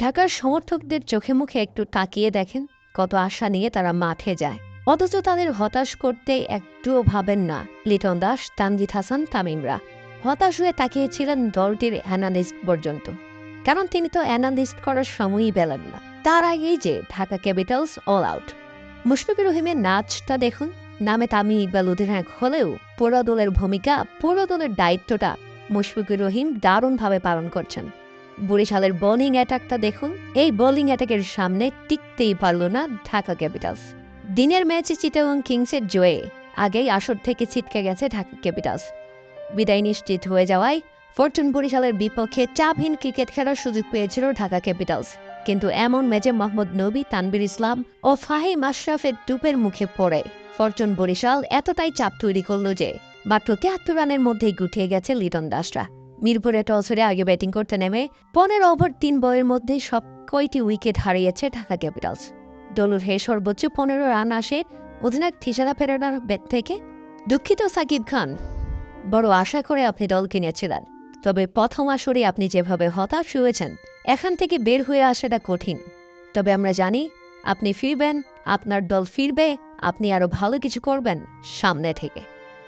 ঢাকার সমর্থকদের চোখে মুখে একটু তাকিয়ে দেখেন, কত আশা নিয়ে তারা মাঠে যায়, অথচ তাদের হতাশ করতে একটুও ভাবেন না লিটন দাস, তানজিদ হাসান, তামিমরা। হতাশ হয়ে তাকিয়েছিলেন দলটির অ্যানালিস্ট পর্যন্ত, কারণ তিনি তো অ্যানালিস্ট করার সময়ই পেলেন না। তার আগেই যে Dhaka Capitals all out. Mushfiqur রহিমের নাচটা দেখুন, নামে তামিম ইকবাল অধিনায়ক হলেও পুরো দলের ভূমিকা, পুরো দলের দায়িত্বটা মুশফিকুর রহিম দারুণভাবে পালন করছেন। বরিশালের বোলিং অ্যাটাকটা দেখুন, এই বোলিং অ্যাটাকের সামনে টিকতেই পারল না ঢাকা ক্যাপিটালস। দিনের ম্যাচে চিটাগং কিংসের জয়ে আগেই আসর থেকে ছিটকে গেছে ঢাকা ক্যাপিটালস। বিদায় নিশ্চিত হয়ে যাওয়ায় ফরচুন বরিশালের বিপক্ষে চাপহীন ক্রিকেট খেলার সুযোগ পেয়েছিল ঢাকা ক্যাপিটালস। কিন্তু এমন ম্যাচে মোহাম্মদ নবী, তানভীর ইসলাম ও ফাহিম আশরাফের টুপের মুখে পড়ে ফরচুন বরিশাল এতটাই চাপ তৈরি করল যে মাত্র ৭৩ রানের মধ্যেই গুটিয়ে গেছে লিটন দাসরা। মিরপুরে টস হেরে আগে ব্যাটিং করতে নেমে ১৫ ওভার ৩ বলের মধ্যে সব কয়টি উইকেট হারিয়েছে ঢাকা ক্যাপিটালস। দলের হয়ে সর্বোচ্চ ১৫ রান আসে অধিনায়ক থিসারা পেরেরার ব্যাট থেকে। দুঃখিত সাকিব খান, বড় আশা করে আপনি দল কিনেছিলেন, তবে প্রথম আসরে আপনি যেভাবে হতাশ হয়েছেন, এখান থেকে বের হয়ে আসাটা কঠিন। তবে আমরা জানি আপনি ফিরবেন, আপনার দল ফিরবে, আপনি আরো ভালো কিছু করবেন সামনে থেকে।